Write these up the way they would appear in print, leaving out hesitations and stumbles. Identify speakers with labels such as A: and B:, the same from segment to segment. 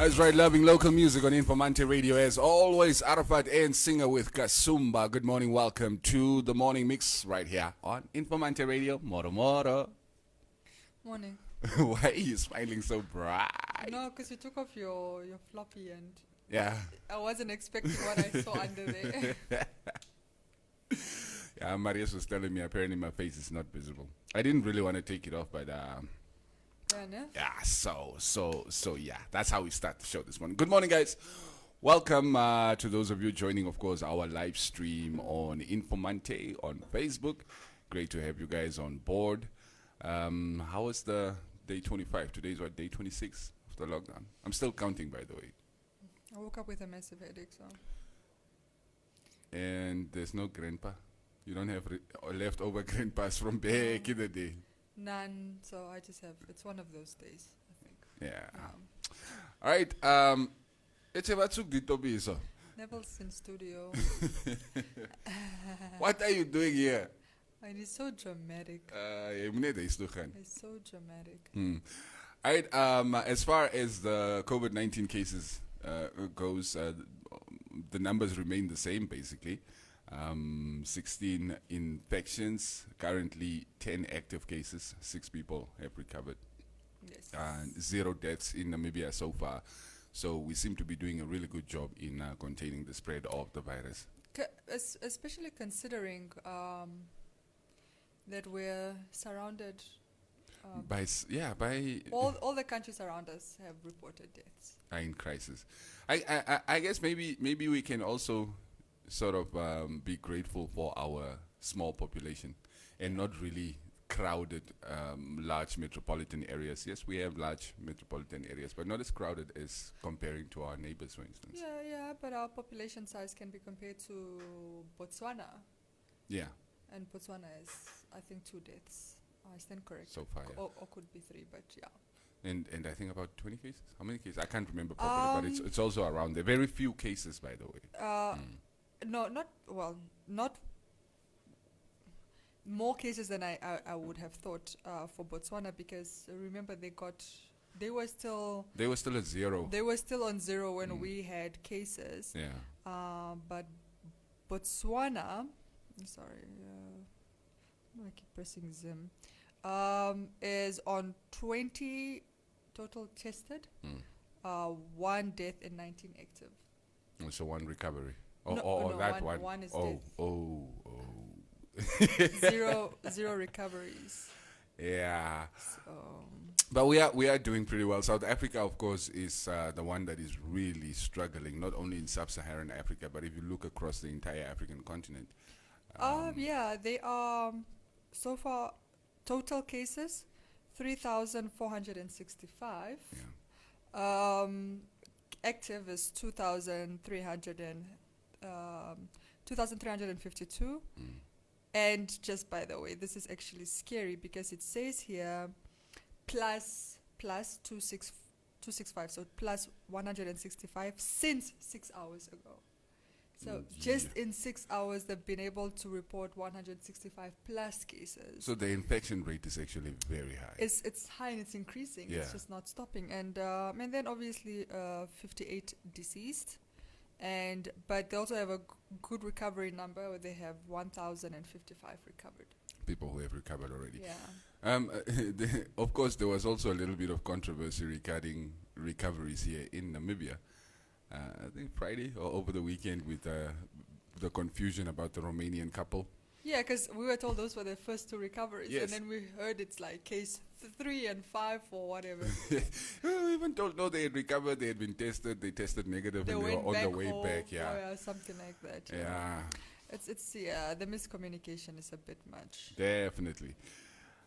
A: That's right, loving local music on Informanté Radio. As always, Arafat and Singer with Kasumba. Good morning, welcome to the morning mix right here on Informanté Radio. Moro Moro.
B: Morning.
A: Why are you smiling so bright?
B: No, because you took off your floppy and
A: Yeah.
B: I wasn't expecting what I saw under there.
A: Yeah, Marius was telling me apparently my face is not visible. I didn't really want to take it off, but
B: Yeah, no?
A: yeah, so yeah, that's how we start the show this morning. Good morning, guys. Welcome to those of you joining, of course, our live stream on Informanté on Facebook. Great to have you guys on board. How was the day 25? Today's what, day 26 of the lockdown? I'm still counting, by the way.
B: I woke up with a massive headache, so.
A: And there's no grandpa. You don't have leftover grandpas from back in the day.
B: None, so I just have, it's one of those days, I think.
A: Yeah. All right. It's about Tobiso.
B: Neville's in studio.
A: What are you doing here?
B: And he's so dramatic.
A: He's
B: He's so dramatic.
A: All right. As far as the COVID-19 cases goes, the numbers remain the same, basically. 16 infections, currently 10 active cases, 6 people have recovered.
B: Yes.
A: 0 deaths in Namibia so far. So we seem to be doing a really good job in containing the spread of the virus.
B: Especially considering that we're surrounded.
A: By
B: All the countries around us have reported deaths.
A: In crisis. I guess maybe we can also sort of be grateful for our small population and not really crowded large metropolitan areas. Yes, we have large metropolitan areas, but not as crowded as comparing to our neighbors, for instance.
B: Yeah, but our population size can be compared to Botswana.
A: Yeah.
B: And Botswana is, I think, 2 deaths. I stand correct.
A: So far, yeah.
B: Or could be 3, but yeah.
A: And I think about 20 cases? How many cases? I can't remember properly, but it's also around there. Very few cases, by the way.
B: No, not more cases than I would have thought for Botswana, because remember they were still
A: at 0.
B: They were still on 0 when we had cases.
A: Yeah.
B: But Botswana, sorry, I keep pressing Zim, is on 20 total tested, 1 death and 19 active.
A: So 1 recovery.
B: One is dead. Zero recoveries.
A: Yeah.
B: So.
A: But we are doing pretty well. South Africa, of course, is the one that is really struggling, not only in sub-Saharan Africa, but if you look across the entire African continent.
B: Yeah, they are, so far, total cases, 3,465.
A: Yeah.
B: Active is 2,352. And just by the way, this is actually scary because it says here plus 265, so plus 165 since 6 hours ago. So just in 6 hours, they've been able to report 165 plus cases.
A: So the infection rate is actually very high.
B: It's high and it's increasing.
A: Yeah.
B: It's just not stopping. And then obviously 58 deceased. But they also have a good recovery number where they have 1,055 recovered.
A: People who have recovered already.
B: Yeah.
A: Of course, there was also a little bit of controversy regarding recoveries here in Namibia. I think Friday or over the weekend with the confusion about the Romanian couple.
B: Yeah, because we were told those were the first 2 recoveries.
A: Yes.
B: And then we heard it's like case 3 and 5 or whatever.
A: We even told no, they had recovered, they had been tested, they tested negative, and they were on the way back. Yeah.
B: Oh, yeah, something like that.
A: Yeah.
B: It's the miscommunication is a bit much.
A: Definitely.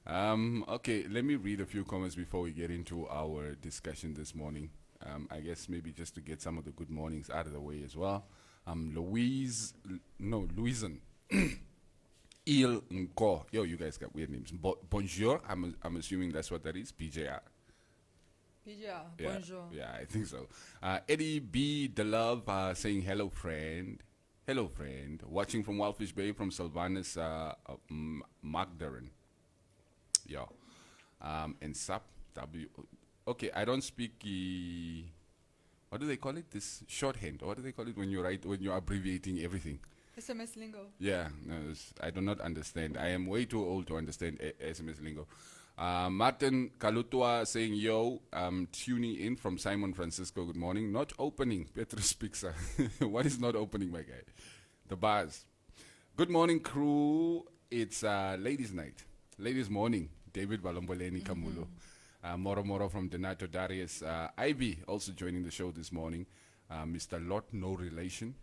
A: Okay, let me read a few comments before we get into our discussion this morning. I guess maybe just to get some of the good mornings out of the way as well. Louisan. Il Nko. Yo, you guys got weird names. Bonjour. I'm assuming that's what that is. PJR.
B: Yeah, bonjour.
A: Yeah, I think so. Eddie B. DeLove saying hello, friend. Hello, friend. Watching from Wildfish Bay from Sylvanus Magdarin. Yeah. And SAP W. Okay, I don't speak what do they call it? This shorthand. Or what do they call it when you're abbreviating everything?
B: SMS lingo.
A: Yeah, no, I do not understand. I am way too old to understand SMS lingo. Martin Kalutua saying, yo, tuning in from Simon Francisco. Good morning. Not opening. Petrus Pizza. What is not opening, my guy? The bars. Good morning, crew. It's ladies' night. Ladies' morning. David Balomboleni Kamulo. Moro from Donato Darius. Ivy also joining the show this morning. Mr. Lot, no relation.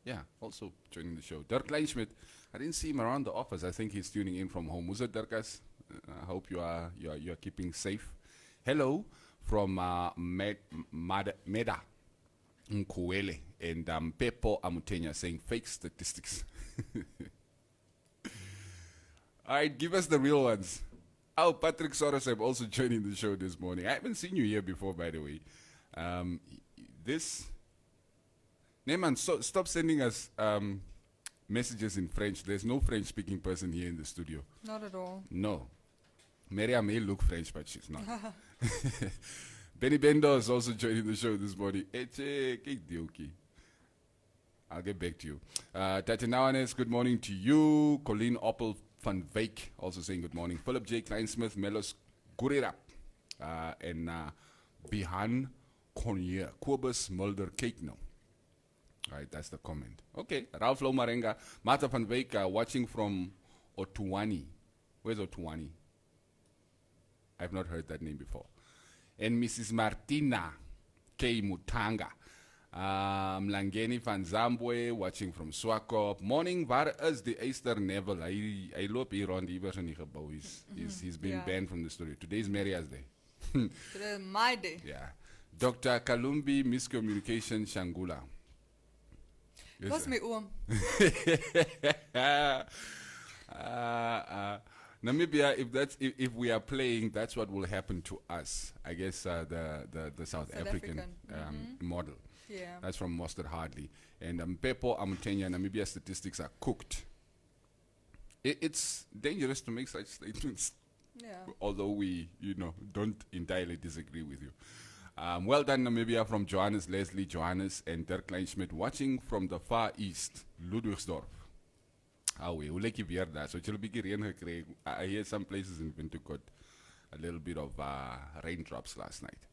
A: Yeah, also joining the show. Dirk Kleinschmidt. I didn't see him around the office. I think he's tuning in from home. Was it, Dirkas? I hope you are keeping safe. Hello from Meda Nkuele and Pepo Amutenya saying fake statistics. All right, give us the real ones. Oh, Patrick Soroseb also joining the show this morning. I haven't seen you here before, by the way. Neyman, stop sending us messages in French. There's no French-speaking person here in the studio.
B: Not at all.
A: No. Maria may look French, but she's not. Benny Bendo is also joining the show this morning. I'll get back to you. Tatinawanes, good morning to you. Colleen Oppel van Wyk also saying good morning. Philip J. Kleinsmith, Melos Gurirap, and Bihan Konye, Kobus Mulder Cake. Right, that's the comment. Okay, Ralph Lomarenga, Martha van Wyk, watching from Otuani. Where's Otuani? I've not heard that name before. And Mrs. Martina K. Mutanga. Mlangeni van Zambwe, watching from Swakop. Morning, waar is the Easter Neville? I loop hier on the Iversen gebouw. He's been banned from the studio. Today's Maria's Day.
B: Today is my day.
A: Yeah. Dr. Kalumbi, Miscommunication, Shangula.
B: What's my
A: Namibia, if we are playing, that's what will happen to us. I guess the South African model.
B: Yeah.
A: That's from Mustard Hardley. And Pepo Amutenya, Namibia statistics are cooked. It's dangerous to make such statements.
B: Yeah.
A: Although we, don't entirely disagree with you. Well done, Namibia, from Johannes Leslie, Johannes, and Dirk Kleinschmidt, watching from the Far East, Ludwigsdorp. I hear some places in Windhoek got a little bit of raindrops last night.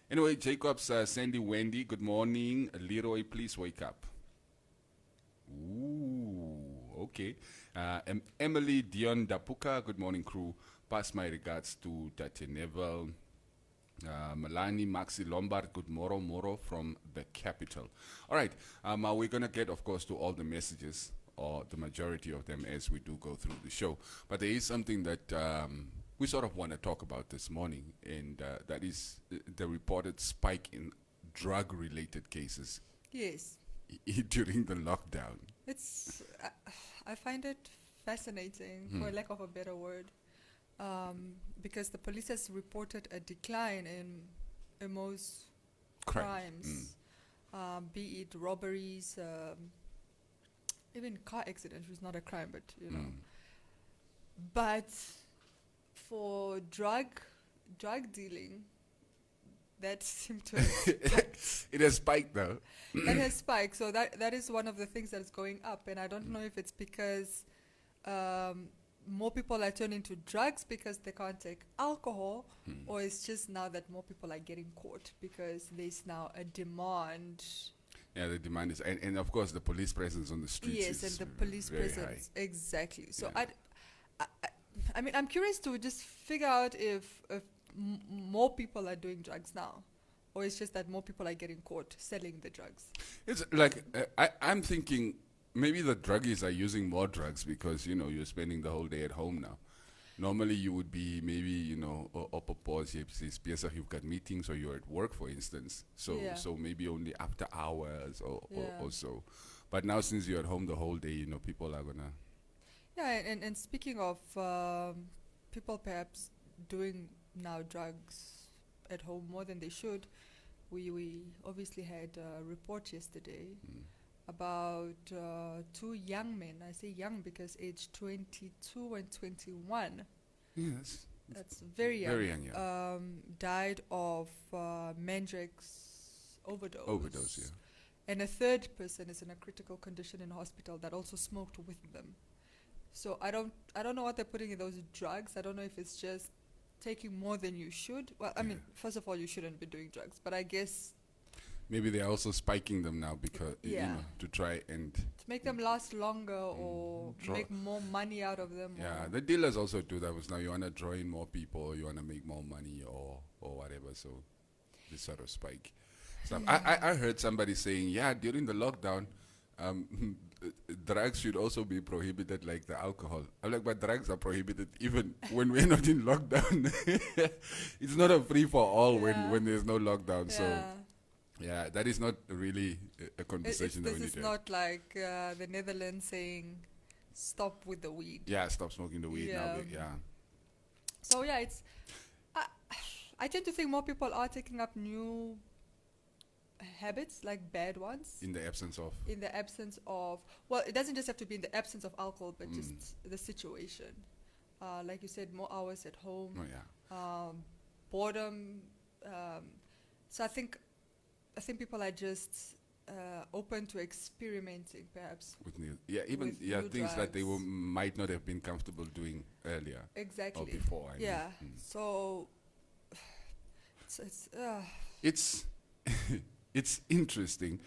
A: Anyway, Jacobs, Sandy Wendy, good morning. Leroy, please wake up. Ooh, okay. Emily Dion Dapuka, good morning, crew. Pass my regards to Tate Neville. Melanie Maxi Lombard, good Moro from the capital. All right, we're going to get, of course, to all the messages, or the majority of them, as we do go through the show. But there is something that we sort of want to talk about this morning, and that is the reported spike in drug-related cases.
B: Yes.
A: During the lockdown.
B: It's, I find it fascinating, for lack of a better word. Because the police has reported a decline in most crimes, be it robberies, even car accidents, which is not a crime, but But for drug dealing, that seemed to have spiked.
A: It has spiked, though.
B: That has spiked. So that is one of the things that's going up, and I don't know if it's because more people are turning to drugs because they can't take alcohol, or it's just now that more people are getting caught because there's now a demand.
A: Yeah, the demand is, and of course the police presence on the streets.
B: Yes, and the police presence, exactly. So I mean, I'm curious to just figure out if more people are doing drugs now, or it's just that more people are getting caught selling the drugs. It's
A: like I'm thinking. Maybe the druggies are using more drugs because, you're spending the whole day at home now. Normally you would be maybe, up a pause, you've got meetings or you're at work, for instance. So maybe only after hours or so. But now since you're at home the whole day, people are going to...
B: Yeah, and speaking of people perhaps doing now drugs at home more than they should, we obviously had a report yesterday about two young men. I say young because aged 22 and 21.
A: Yes.
B: that's very young.
A: Very young, yeah.
B: Died of Mandrake's overdose.
A: Overdose, yeah.
B: And a third person is in a critical condition in hospital that also smoked with them. So I don't know what they're putting in those drugs. I don't know if it's just taking more than you should. Well, I mean, first of all, you shouldn't be doing drugs, but I guess
A: maybe they're also spiking them now because to try and
B: to make them last longer or make more money out of them.
A: Yeah, the dealers also do that. Was now you want to draw in more people, or you want to make more money, or whatever. So this sort of spike stuff. I heard somebody saying, during the lockdown, drugs should also be prohibited, like the alcohol. I'm like, but drugs are prohibited even when we're not in lockdown. It's not a free for all when there's no lockdown. So. Yeah, that is not really a conversation that we need to have. This is
B: not like the Netherlands saying, stop with the weed.
A: Yeah, stop smoking the weed now.
B: So it's... I tend to think more people are taking up new habits, like bad ones.
A: In the absence of... Well, it doesn't just have to be in the absence of alcohol, but just the situation. Like you said, more hours at home. Boredom. So I think people are just open to experimenting, perhaps. With new, things that they might not have been comfortable doing earlier.
B: Exactly.
A: Or before. I mean.
B: So
A: it's it's interesting.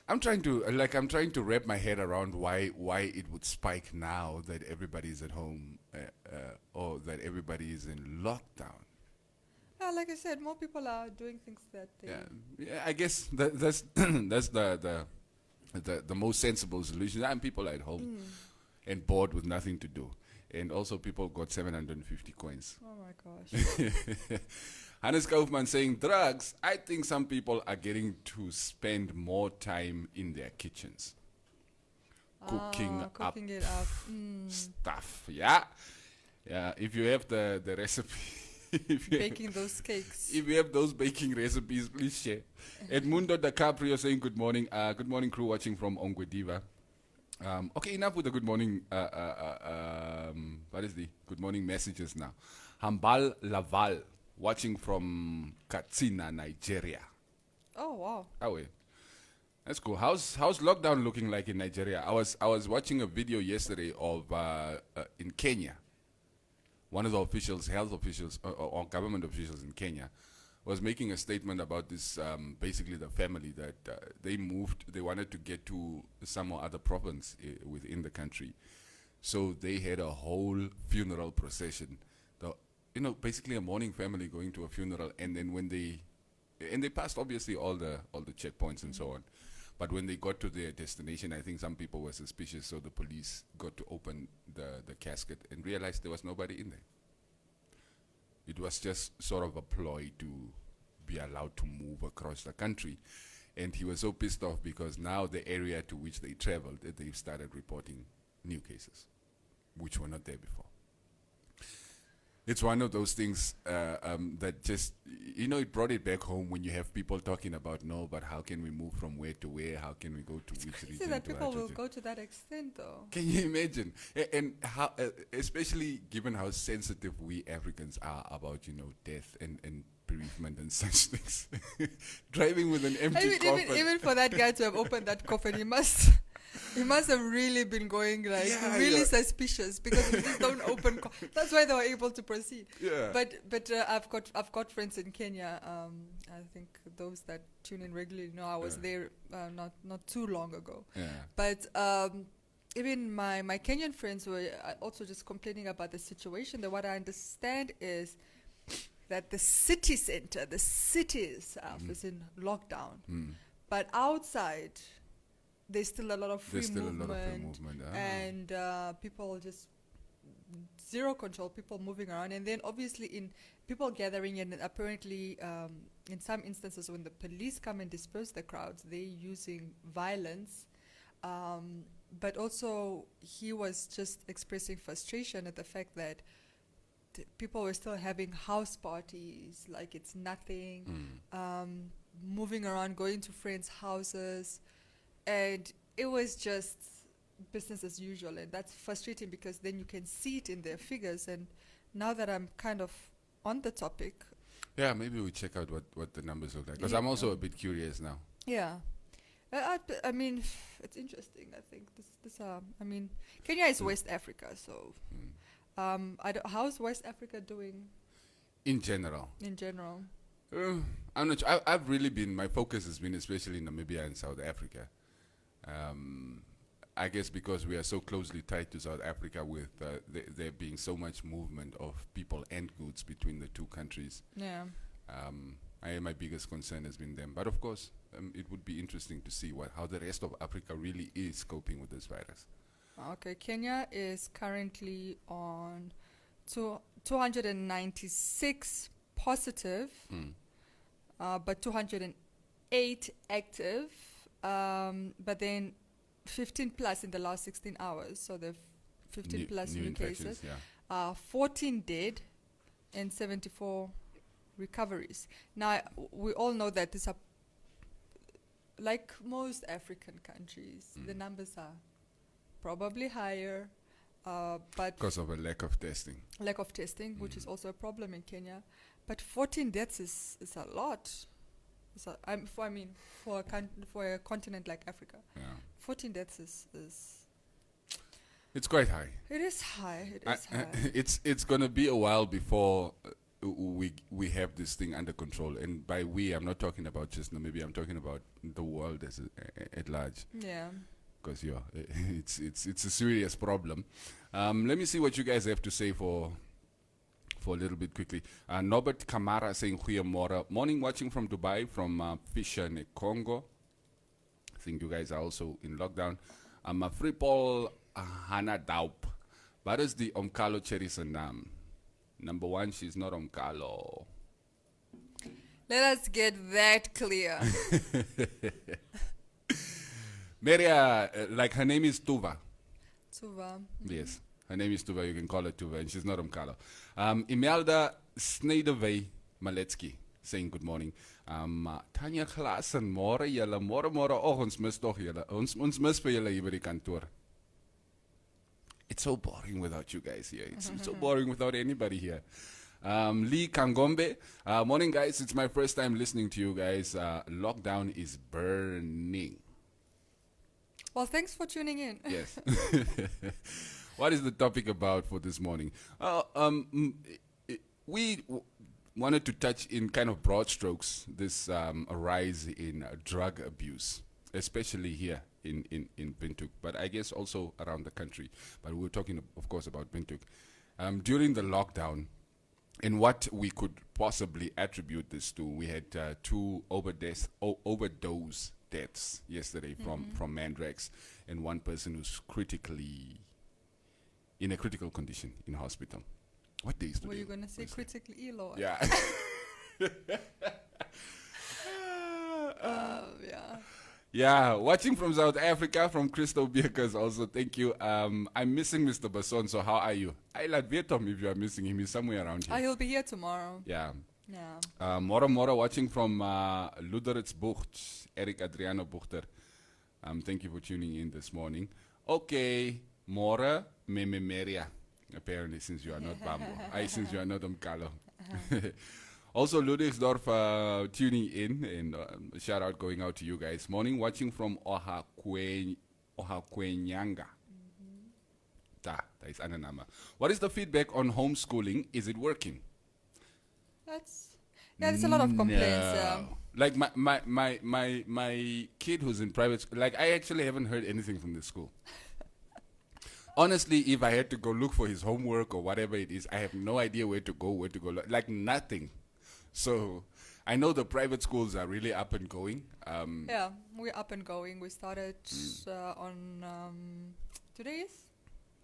A: I'm trying to wrap my head around why it would spike now that everybody is at home or that everybody is in lockdown.
B: Like I said, more people are doing things that they...
A: Yeah, I guess that's that's the most sensible solution. And people are at home and bored with nothing to do. And also people got 750 coins.
B: Oh my gosh.
A: Hannes Kaufman saying, drugs, I think some people are getting to spend more time in their kitchens. Cooking
B: it up.
A: Stuff. Yeah. If you have the recipe...
B: baking those cakes.
A: If you have those baking recipes, please share. Edmundo DiCaprio saying good morning. Good morning, crew watching from Ongwediva. Okay, enough with the good morning. What is the good morning messages now? Hambal Laval watching from Katsina, Nigeria.
B: Oh wow.
A: Oh wait. That's cool. How's lockdown looking like in Nigeria? I was watching a video yesterday of in Kenya. One of the officials, health officials, or government officials in Kenya, was making a statement about this, basically the family that they wanted to get to some or other province within the country. So they had a whole funeral procession. Basically a mourning family going to a funeral, and then when they passed obviously all the checkpoints and so on. But when they got to their destination, I think some people were suspicious, so the police got to open the casket and realized there was nobody in there. It was just sort of a ploy to be allowed to move across the country. And he was so pissed off because now the area to which they traveled, they've started reporting new cases, which were not there before. It's one of those things that just, it brought it back home when you have people talking about, but how can we move from where to where? How can we go to which region?
B: It's that people will go to that extent, though.
A: Can you imagine? And how, especially given how sensitive we Africans are about, death and bereavement and such things. Driving with an empty coffin.
B: Even for that guy to have opened that coffin, he must have really been going suspicious because we just don't open. That's why they were able to proceed.
A: Yeah.
B: But I've got friends in Kenya. I think those that tune in regularly know I was there not too long ago.
A: Yeah.
B: But even my Kenyan friends were also just complaining about the situation. That what I understand is that the city center, the city itself, is in lockdown, but outside. There's still a lot of free movement, and people just zero control, people moving around, and then obviously in people gathering, and apparently in some instances when the police come and disperse the crowds, they're using violence, but also he was just expressing frustration at the fact that people were still having house parties like it's nothing, moving around, going to friends' houses. And it was just business as usual, and that's frustrating because then you can see it in their figures. And now that I'm kind of on the topic,
A: Yeah, maybe we check out what the numbers look like, because I'm also a bit curious now.
B: yeah. I mean, it's interesting. I think I mean, Kenya is West Africa, so how's West Africa doing
A: In general,
B: in general?
A: I'm not sure. I've really been, my focus has been especially Namibia and South Africa. I guess because we are so closely tied to South Africa, with there being so much movement of people and goods between the two countries.
B: Yeah.
A: My biggest concern has been them. But of course, it would be interesting to see how the rest of Africa really is coping with this virus.
B: Okay, Kenya is currently on 296 positive, but 208 active, but then 15 plus in the last 16 hours. So the 15 plus new cases, 14 dead, and 74 recoveries. Now, we all know that these are, like most African countries, the numbers are probably higher, but
A: because of a lack of testing.
B: Which is also a problem in Kenya. But 14 deaths is a lot. For a continent like Africa, 14 deaths is
A: it's quite high.
B: It is high. It is high.
A: It's gonna be a while before we have this thing under control. And by we, I'm not talking about just Namibia. I'm talking about the world at large.
B: Yeah.
A: Because it's a serious problem. Let me see what you guys have to say for a little bit quickly. Norbert Kamara saying goeiemorgen. Morning, watching from Dubai, from Fisher in Congo. I think you guys are also in lockdown. I'm Fripol Hannah Daup. What is the Omkalo Cherisanam? Number one, she's not Omkalo.
B: Let us get that clear.
A: Maria, like her name is Tuva.
B: Tuva.
A: Yes, her name is Tuva. You can call her Tuva, and she's not Omkalo. Imelda Sneiderwey Maletsky saying good morning. Tanya Klaassen, môre julle, môre. Ons mis tog julle. Ons mis vir julle hier by die kantoor. It's so boring without you guys here. It's so boring without anybody here. Lee Kangombe, morning guys. It's my first time listening to you guys. Lockdown is burning.
B: Well, thanks for tuning in.
A: Yes. What is the topic about for this morning? We wanted to touch in kind of broad strokes this rise in drug abuse, especially here in Windhoek, but I guess also around the country. But we were talking, of course, about Windhoek. During the lockdown, and what we could possibly attribute this to, we had two overdose deaths yesterday from Mandrax, and one person who's in a critical condition in hospital. What day is today?
B: Were you going to say critically ill or?
A: Yeah.
B: Yeah.
A: Yeah, watching from South Africa, from Crystal Beekers also, thank you. I'm missing Mr. Basson, so how are you? I'll admit him if you are missing him. He's somewhere around here.
B: He'll be here tomorrow.
A: Yeah.
B: Yeah.
A: Mora watching from Luderitsbucht, Eric Adriano Buchter. Thank you for tuning in this morning. Okay, Mora Mememeria. Apparently, since you are not Bambo. Since you are not Mkalo. Also, Ludwigsdorf tuning in, and shout out going out to you guys. Morning, watching from Ohakwenyanga. That is Ananama. What is the feedback on homeschooling? Is it working?
B: There's a lot of complaints.
A: Like my kid who's in private school, like I actually haven't heard anything from the school. Honestly, if I had to go look for his homework or whatever it is, I have no idea where to go, like nothing. So I know the private schools are really up and going.
B: Yeah, we're up and going. We started on Today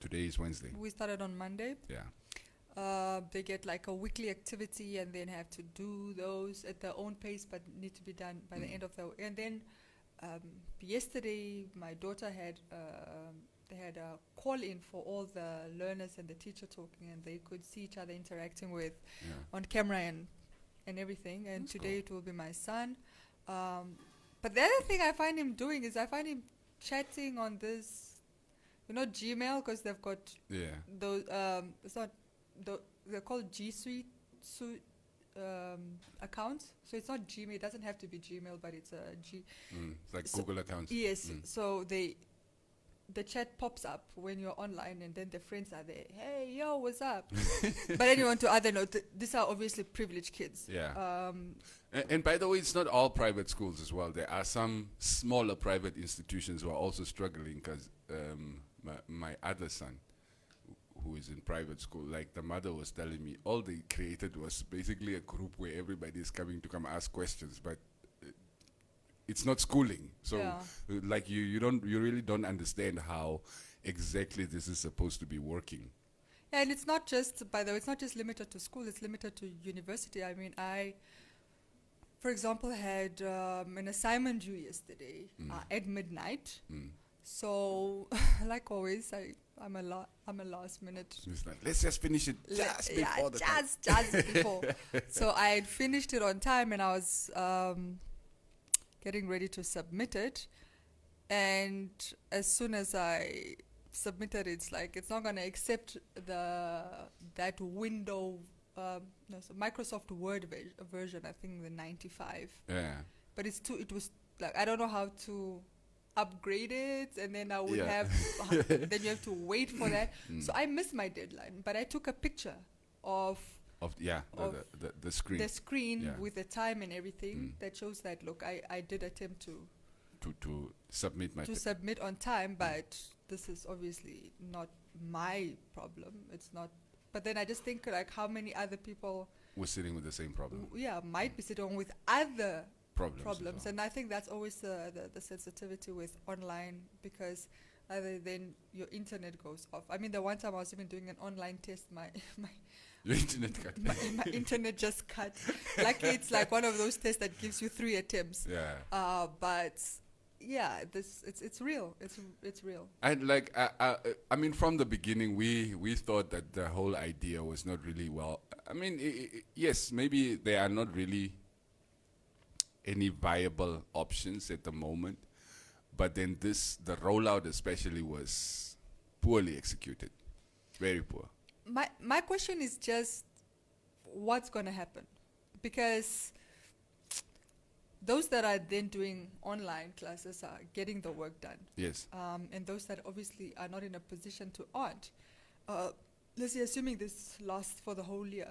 B: is Wednesday. We started on Monday.
A: Yeah.
B: They get like a weekly activity and then have to do those at their own pace, but need to be done by the end of the week. And then yesterday, my daughter had they had a call-in for all the learners and the teacher talking, and they could see each other interacting with on camera and everything. And
A: That's
B: today it will be my son. But the other thing I find him doing is I find him chatting on this Gmail, because they've got those. It's not. They're called G Suite accounts. So it's not Gmail. It doesn't have to be Gmail, but it's a G.
A: It's like Google accounts.
B: Yes. So the chat pops up when you're online, and then the friends are there. Hey, yo, what's up? But then on to other note, these are obviously privileged kids.
A: Yeah. And by the way, it's not all private schools as well. There are some smaller private institutions who are also struggling because my other son, who is in private school, like the mother was telling me, all they created was basically a group where everybody is coming to come ask questions, but it's not schooling. So like you really don't understand how exactly this is supposed to be working.
B: Yeah, and it's not just, by the way, it's not just limited to school, it's limited to university. I mean, I, for example, had an assignment due yesterday at midnight. So, like always, I'm a last minute.
A: It's like, let's just finish it just before the time.
B: Just before. So I had finished it on time, and I was getting ready to submit it. And as soon as I submitted it, it's like it's not going to accept that window. So Microsoft Word version, I think the 95.
A: Yeah.
B: But it was like, I don't know how to upgrade it, and then I would have then you have to wait for that. So I missed my deadline, but I took a picture of the screen with the time and everything that shows that, look, I did attempt to submit on time, but this is obviously not my problem. It's not. But then I just think, like, how many other people
A: were sitting with the same problem?
B: Might be sitting with other problems.
A: Well.
B: And I think that's always the sensitivity with online, because either then your internet goes off. I mean, the one time I was even doing an online test, my
A: your internet cut.
B: my internet just cut. Luckily, it's like one of those tests that gives you 3 attempts.
A: Yeah.
B: But yeah, it's real. It's real.
A: And like I mean, from the beginning, we thought that the whole idea was not really well. I mean, yes, maybe there are not really any viable options at the moment, but then the rollout especially was poorly executed, very poor.
B: My question is just, what's going to happen? Because those that are then doing online classes are getting the work done.
A: Yes.
B: And those that obviously are not in a position to aren't. Let's say, assuming this lasts for the whole year,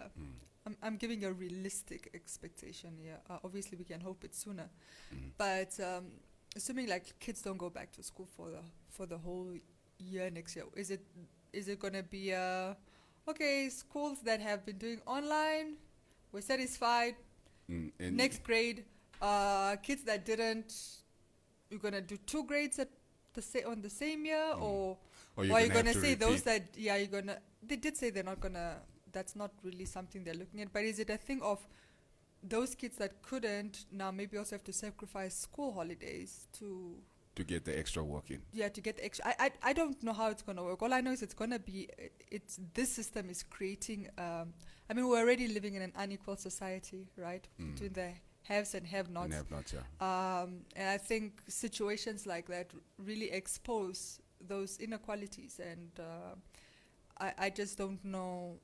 B: I'm giving a realistic expectation here. Obviously, we can hope it's sooner. But assuming like kids don't go back to school for the whole year next year, is it going to be schools that have been doing online, we're satisfied. Next grade, kids that didn't, you're going to do 2 grades on the same year, or are you going to say those that, you're going to, they did say they're not going to, that's not really something they're looking at, but is it a thing of those kids that couldn't now maybe also have to sacrifice school holidays to
A: get the extra work in? Yeah,
B: to get the extra. I don't know how it's going to work. All I know is it's going to be, this system is creating, I mean, we're already living in an unequal society, right? Between the haves and have-nots.
A: And have-nots, yeah.
B: And I think situations like that really expose those inequalities, and I just don't know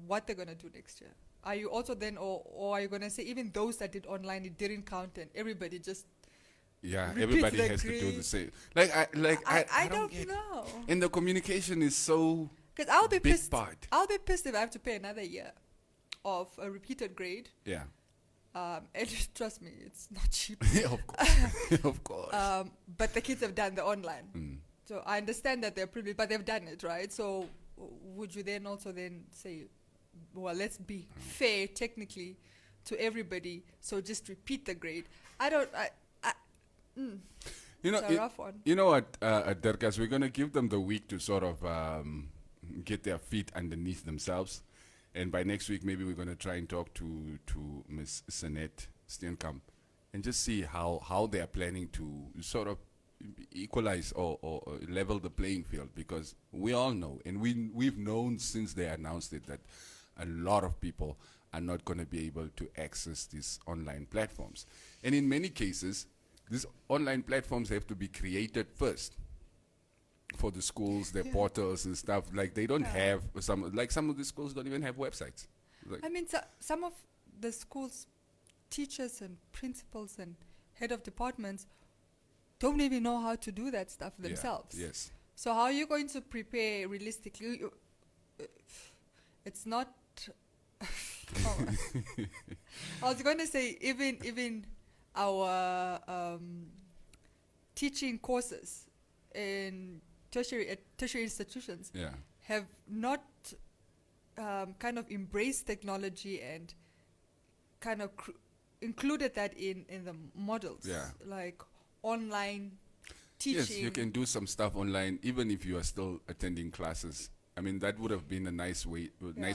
B: what they're going to do next year. Are you also then, or are you going to say even those that did online, it didn't count, and everybody just
A: everybody has to do the same. I
B: don't know.
A: And the communication is so.
B: Because I'll be pissed. I'll be pissed if I have to pay another year of a repeated grade.
A: Yeah.
B: And trust me, it's not cheap.
A: Yeah, of course. Of course.
B: But the kids have done the online. So I understand that they're privileged, but they've done it, right? So would you then also then say, well, let's be fair technically to everybody, so just repeat the grade? It's a rough one.
A: You know what, Derkas, we're going to give them the week to sort of get their feet underneath themselves. And by next week, maybe we're going to try and talk to Ms. Sanette Steenkamp and just see how they are planning to sort of equalize or level the playing field, because we all know, and we've known since they announced it, that a lot of people are not going to be able to access these online platforms. And in many cases, these online platforms have to be created first for the schools, their portals and stuff. Like they don't have some of the schools don't even have websites. Like
B: I mean, some of the schools, teachers and principals and head of departments don't even know how to do that stuff themselves.
A: Yes.
B: So how are you going to prepare realistically? It's not. I was going to say even our teaching courses in tertiary institutions have not kind of embraced technology and kind of included that in the models, like online teaching.
A: Yes, you can do some stuff online even if you are still attending classes. I mean, that would have been a nice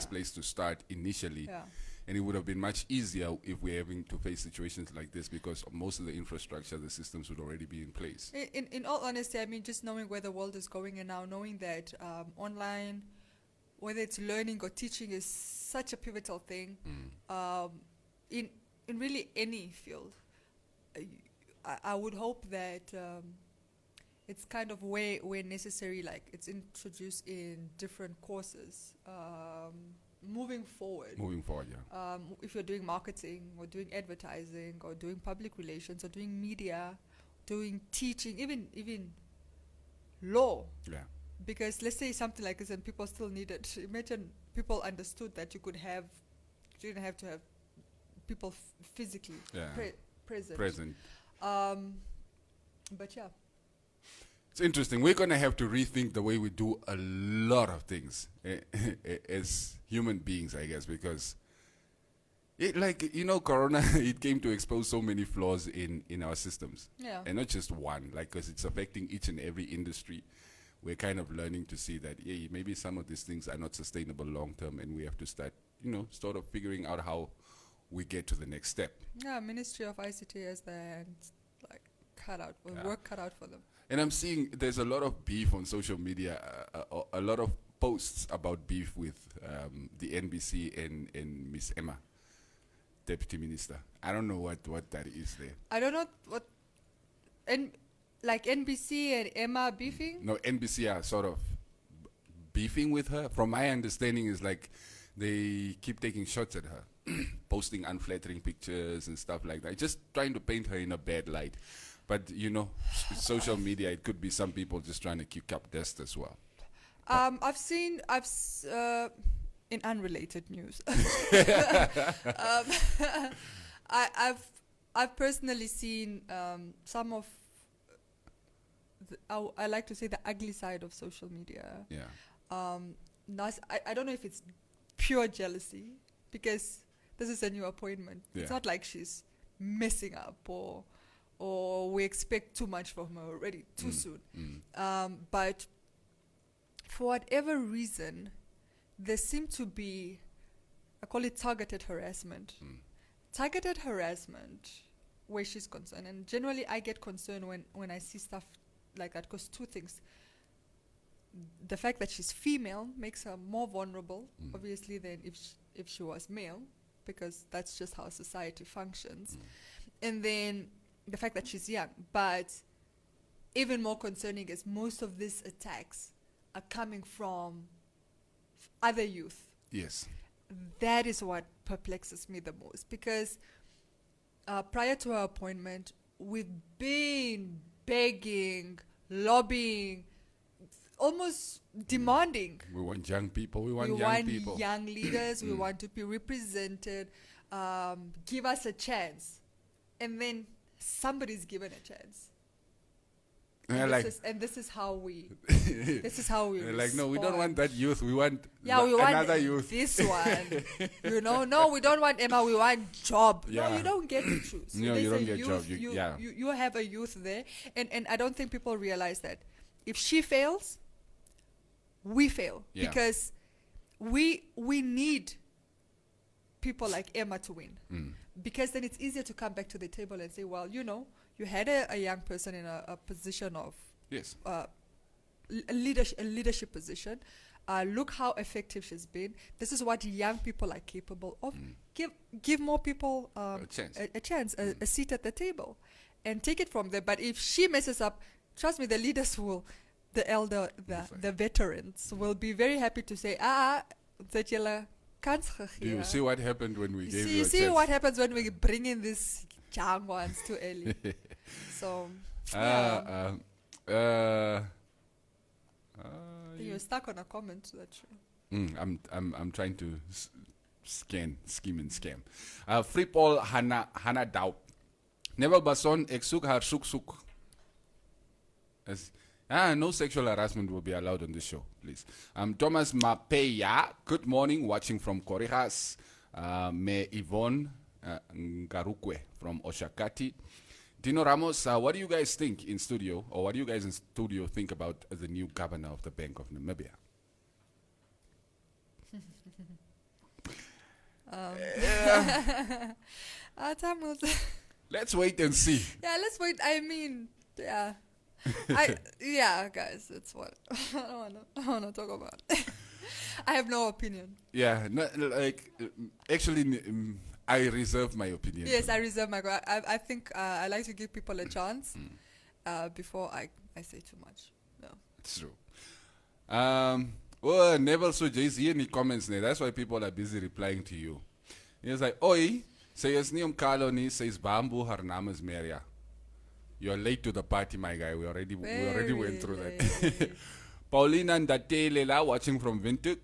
A: place to start initially.
B: Yeah.
A: And it would have been much easier if we're having to face situations like this because most of the infrastructure, the systems would already be in place.
B: In all honesty, I mean, just knowing where the world is going and now knowing that online, whether it's learning or teaching, is such a pivotal thing in really any field. I would hope that it's kind of where necessary, like it's introduced in different courses. Moving forward, yeah. If you're doing marketing or doing advertising or doing public relations or doing media, doing teaching, even law.
A: Yeah.
B: Because let's say something like this and people still need it. Imagine people understood that you didn't have to have people physically present. But yeah.
A: It's interesting. We're going to have to rethink the way we do a lot of things as human beings, I guess, because Corona, it came to expose so many flaws in our systems.
B: Yeah.
A: And not just one, because it's affecting each and every industry. We're kind of learning to see that, maybe some of these things are not sustainable long term and we have to start, sort of figuring out how we get to the next step.
B: Yeah, Ministry of ICT has their hands work cut out for them.
A: And I'm seeing there's a lot of beef on social media, a lot of posts about beef with the NBC and Miss Emma, Deputy Minister. I don't know what that is there.
B: I don't know what, like NBC and Emma beefing?
A: No, NBC are sort of beefing with her. From my understanding is like they keep taking shots at her, posting unflattering pictures and stuff like that, just trying to paint her in a bad light. But, social media, it could be some people just trying to kick up dust as well.
B: In unrelated news, I've personally seen some of, I like to say the ugly side of social media.
A: Yeah.
B: I don't know if it's pure jealousy, because this is a new appointment. Yeah. It's not like she's messing up or we expect too much from her already too soon. But for whatever reason, there seemed to be, I call it targeted harassment. Targeted harassment where she's concerned. And generally I get concerned when I see stuff like that, because two things. The fact that she's female makes her more vulnerable, obviously, than if she was male, because that's just how society functions. And then the fact that she's young. But even more concerning is most of these attacks are coming from other youth.
A: Yes.
B: That is what perplexes me the most, because prior to her appointment, we've been begging, lobbying, almost demanding.
A: We want young people. We want
B: young leaders. We want to be represented. Give us a chance. And then somebody's given a chance. And this is how we
A: like, no, we don't want that youth. We want
B: another
A: youth.
B: This one. No, we don't want Emma. We want job. Yeah. No, you don't get to choose.
A: No, you don't get job.
B: You have a youth there. And I don't think people realize that if she fails, we fail. Yeah. Because we need people like Emma to win. Because then it's easier to come back to the table and say, well, you had a young person in a position of a leadership position. Look how effective she's been. This is what young people are capable of. Give more people a chance, a seat at the table, and take it from there. But if she messes up, trust me, the leaders will the veterans will be very happy to say, that julle kans
A: Do
B: gegee.
A: you see what happened when we gave
B: See,
A: you a
B: see
A: chance?
B: what happens when we bring in these young ones too early. So, you're stuck on a comment. That's true.
A: I'm trying to scheme and scam. Free Paul Hana Dau. Never Bason Exuk Har Suk. No sexual harassment will be allowed on this show, please. Thomas Mapeya, good morning, watching from Korihas. Me Yvonne Ngarukwe from Oshakati. Dino Ramos, what do you guys think in studio, or what do you guys in studio think about the new governor of the Bank of Namibia? Let's wait and see.
B: Yeah, let's wait. I mean, yeah. Guys, that's what I don't wanna talk about. I have no opinion.
A: Yeah, actually, I reserve my opinion.
B: Yes, I reserve my. I think I like to give people a chance before I say too much. No,
A: it's true. Never so Jay-Z any comments there. That's why people are busy replying to you. He's like, oi, says Nium Kaloni says Bamboo, her name is Maria. You're late to the party, my guy. We already went through that. Paulina Ndatelela, watching from Windhoek.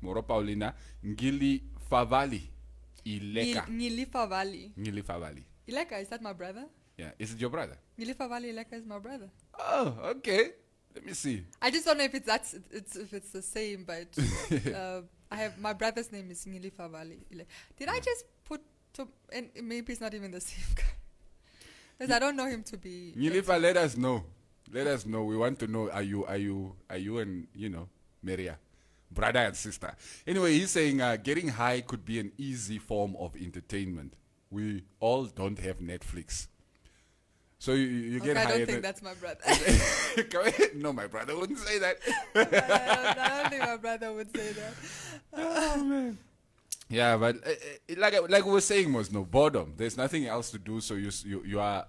A: Moro Paulina. Ngili Favali. Ileka.
B: Ngili Favali.
A: Ngili Favali.
B: Ileka, is that my brother?
A: Yeah. Is it your brother?
B: Ngili Favali Ileka is my brother.
A: Oh, okay. Let me see.
B: I just don't know if it's the same, but I have my brother's name is Ngili Favali. Did I just put and maybe it's not even the same guy. Because I don't know him to be.
A: Ngilifa, let us know. Let us know. We want to know. Are you and Maria, brother and sister? Anyway, he's saying getting high could be an easy form of entertainment. We all don't have Netflix, so you get high.
B: I don't think that's my brother.
A: No, my brother wouldn't say that.
B: I don't think my brother would say that.
A: Oh man. Yeah, but like we were saying, was no boredom. There's nothing else to do, so you are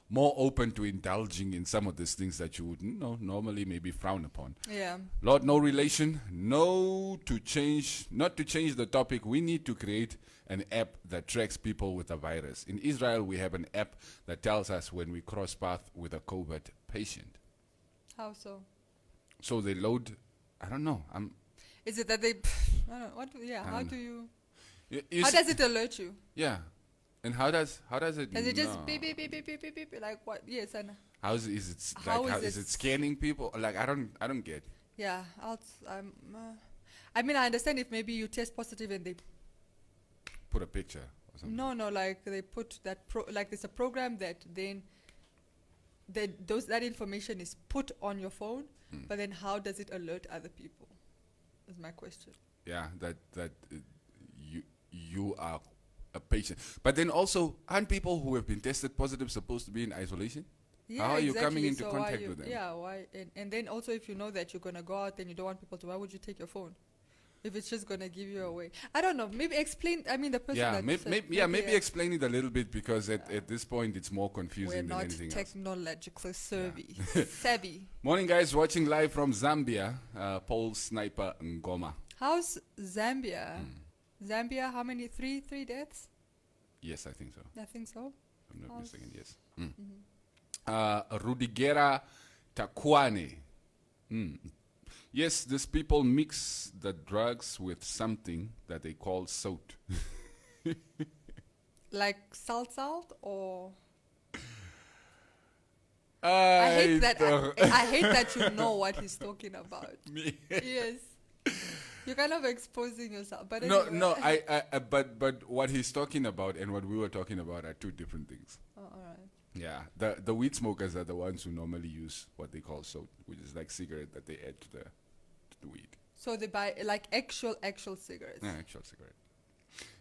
A: more open to indulging in some of these things that you would normally maybe frown upon.
B: Yeah.
A: Lord, no relation, not to change the topic. We need to create an app that tracks people with a virus. In Israel, we have an app that tells us when we cross path with a COVID patient.
B: How so?
A: So they load. I don't know.
B: Is it that they? I don't know. What? Yeah. How do you?
A: How
B: does it alert you?
A: Yeah. And how does it?
B: Does it just beep beep beep beep beep beep beep like what? Yes, I know.
A: How is it scanning people? Like I don't get.
B: Yeah, I mean, I understand if maybe you test positive and they
A: put a picture or something.
B: No, like they put that like there's a program that then that information is put on your phone, but then how does it alert other people? Is my question.
A: Yeah, that you are a patient. But then also, aren't people who have been tested positive supposed to be in isolation?
B: Yeah,
A: how are you
B: exactly.
A: coming into
B: so
A: contact with them?
B: Yeah, why? And then also, if you know that you're going to go out and you don't want people to, why would you take your phone? If it's just going to give you away. I don't know. Maybe explain, I mean, the person that
A: maybe explain it a little bit, because at this point, it's more confusing than anything else.
B: We're not technologically savvy.
A: Morning, guys. Watching live from Zambia. Paul Sniper Ngoma.
B: How's Zambia? Zambia, how many? Three deaths?
A: Yes, I think so.
B: I think so.
A: I'm not mistaken, yes. Rudigera Takwane. Yes, these people mix the drugs with something that they call salt.
B: Like salt or? I hate that. I hate that you know what he's talking about. Yes. You're kind of exposing yourself, but anyway.
A: No. But what he's talking about and what we were talking about are two different things.
B: Oh, all right.
A: Yeah, the weed smokers are the ones who normally use what they call soap, which is like cigarette that they add to the weed.
B: So they buy like actual cigarettes.
A: Yeah, actual cigarette.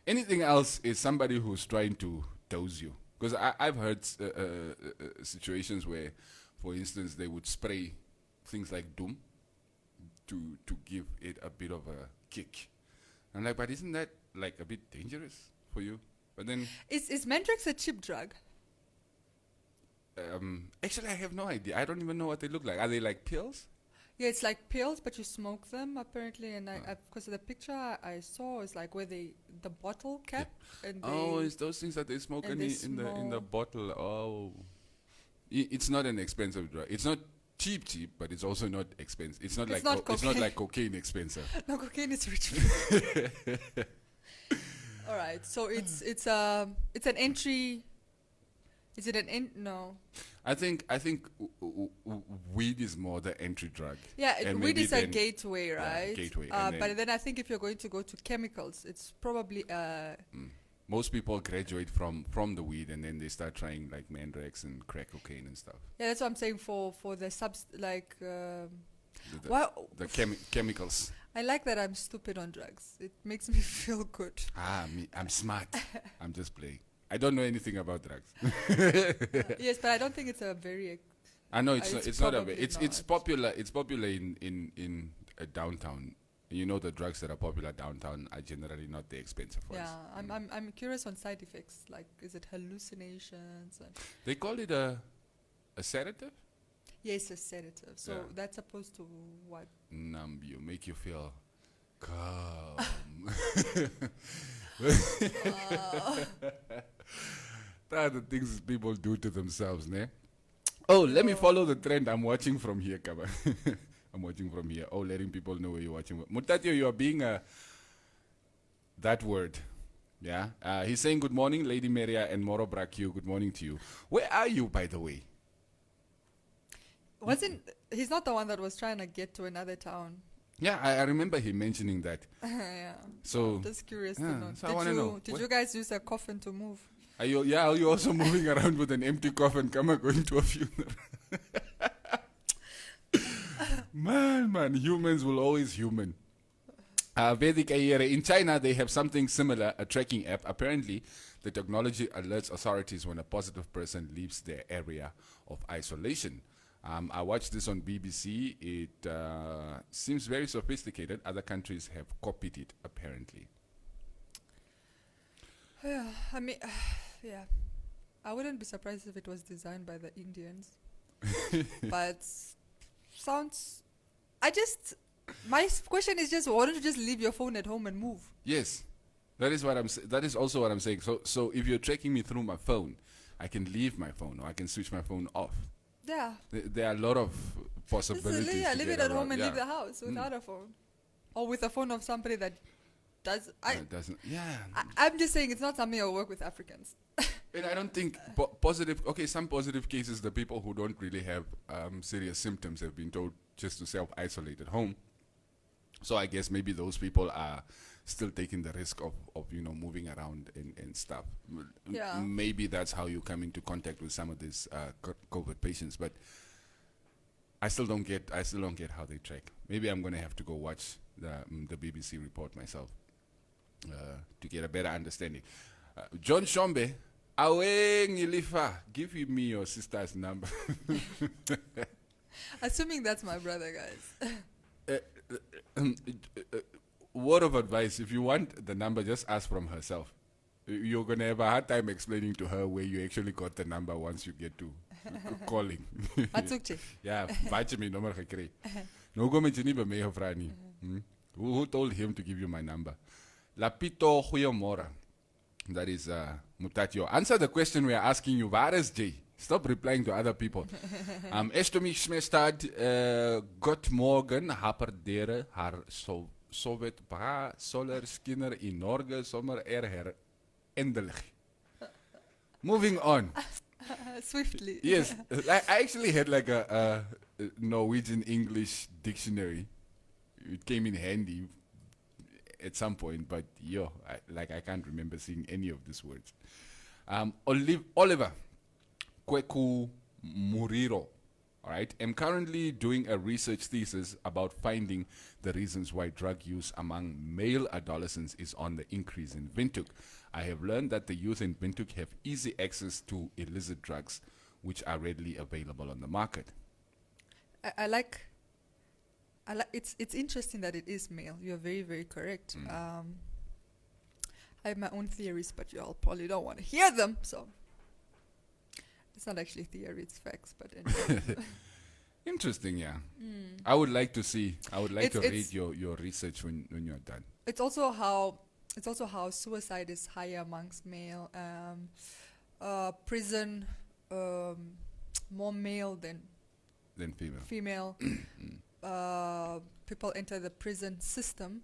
A: Anything else is somebody who's trying to dose you. Because I've heard situations where, for instance, they would spray things like Doom to give it a bit of a kick. I'm like, but isn't that like a bit dangerous for you? But then
B: is Mandrax a cheap drug?
A: Actually, I have no idea. I don't even know what they look like. Are they like pills?
B: Yeah, it's like pills, but you smoke them apparently. And because the picture I saw is like where the bottle cap. And
A: it's those things that they smoke in the bottle. Oh, it's not an expensive drug. It's not cheap, but it's also not expensive. It's not it's not like cocaine expensive.
B: No, cocaine is rich. All right, so it's an entry. Is it an no?
A: I think weed is more the entry drug.
B: Yeah, weed is a gateway, right?
A: Yeah, gateway.
B: But then I think if you're going to go to chemicals, it's probably
A: most people graduate from the weed and then they start trying like Mandrax and crack cocaine and stuff.
B: Yeah, that's what I'm saying for the
A: chemicals.
B: I like that I'm stupid on drugs. It makes me feel good.
A: I'm smart. I'm just playing. I don't know anything about drugs.
B: Yes, but I don't think it's a very.
A: I know it's not a. It's popular. It's popular in downtown. You know, the drugs that are popular downtown are generally not the expensive ones.
B: Yeah, I'm curious on side effects. Like, is it hallucinations?
A: They call it a sedative.
B: Yes, a sedative. So that's supposed to what?
A: Numb you, make you feel calm. That are the things people do to themselves, ne? Oh, let me follow the trend. I'm watching from here, Kaba. I'm watching from here. Oh, letting people know where you're watching. Mutatio, you are being that word. Yeah? He's saying good morning, Lady Maria and Moro Brakyu. Good morning to you. Where are you, by the way?
B: He's not the one that was trying to get to another town.
A: Yeah, I remember him mentioning that.
B: Yeah.
A: So
B: I'm just curious to know.
A: So I want to know.
B: Did you guys use a coffin to move?
A: Are you also moving around with an empty coffin? Come on, going to a funeral. Man, humans will always human. Vedic Ayere. In China, they have something similar, a tracking app. Apparently, the technology alerts authorities when a positive person leaves their area of isolation. I watched this on BBC. It seems very sophisticated. Other countries have copied it, apparently.
B: Yeah, I mean, yeah. I wouldn't be surprised if it was designed by the Indians. But sounds... My question is just, why don't you just leave your phone at home and move?
A: Yes. That is also what I'm saying. So if you're tracking me through my phone, I can leave my phone or I can switch my phone off.
B: Yeah.
A: There are a lot of possibilities.
B: Leave it at home and leave the house without a phone. Or with a phone of somebody that doesn't. Yeah. I'm just saying it's not something I'll work with Africans.
A: And I don't think some positive cases, the people who don't really have serious symptoms have been told just to self-isolate at home. So I guess maybe those people are still taking the risk of moving around and stuff.
B: Yeah.
A: Maybe that's how you come into contact with some of these COVID patients. But I still don't get how they track. Maybe I'm gonna have to go watch the BBC report myself to get a better understanding. John Shombe, awe ngilifa, give me your sister's number.
B: Assuming that's my brother, guys.
A: Word of advice, if you want the number, just ask from herself. You're going to have a hard time explaining to her where you actually got the number once you get to calling. Yeah, me number gekry. No go met jy nie by my gevra nie. Who told him to give you my number? Lapito goeiemôre. That is Mutatio. Answer the question we are asking you. Waar is Jay? Stop replying to other people. Estomi Schmestad, Gott morgen, haperdere, haar Sowjet ba, solar skinner in Norge, sommer erher, endelig. Moving on.
B: Swiftly.
A: Yes, I actually had like a Norwegian English dictionary. It came in handy at some point, but I can't remember seeing any of these words. Oliver Kweku Muriro. All right. I'm currently doing a research thesis about finding the reasons why drug use among male adolescents is on the increase in Windhoek. I have learned that the youth in Windhoek have easy access to illicit drugs, which are readily available on the market.
B: I like. It's interesting that it is male. You're very, very correct. I have my own theories, but you all probably don't want to hear them. So It's not actually theory, it's facts, but anyway.
A: Interesting, yeah. I would like to read your research when you're done.
B: It's also how suicide is higher amongst male. Prison, more male than
A: female.
B: People enter the prison system.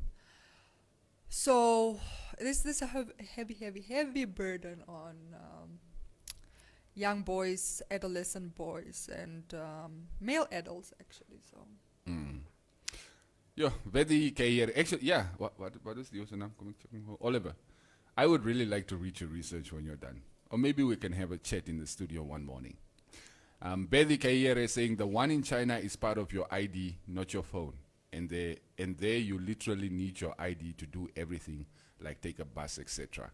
B: So this is a heavy burden on young boys, adolescent boys, and male adults actually. So.
A: Yeah, very care. Actually, yeah. What is the username? Oliver, I would really like to read your research when you're done, or maybe we can have a chat in the studio one morning. Betty Kayer is saying the one in China is part of your ID, not your phone. And there you literally need your ID to do everything, like take a bus, etc.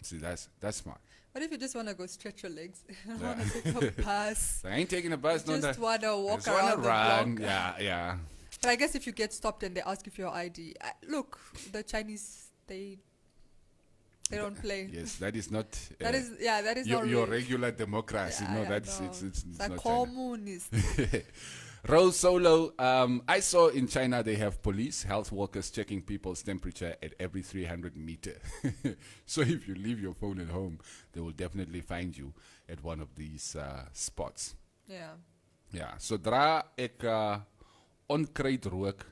A: See, that's smart.
B: What if you just want to go stretch your legs? You don't want to take a bus.
A: I ain't taking a bus.
B: Just want to walk around the block.
A: Yeah.
B: But I guess if you get stopped and they ask you for your ID, look, the Chinese, they don't play.
A: Yes, that is not.
B: That is
A: your
B: not
A: regular democracy.
B: Yeah,
A: No, that's
B: no.
A: it's not
B: communist.
A: China. Rose Solo, I saw in China they have police, health workers checking people's temperature at every 300 meter. So if you leave your phone at home, they will definitely find you at one of these spots.
B: Yeah.
A: Ja, sodra ek onkruid rook,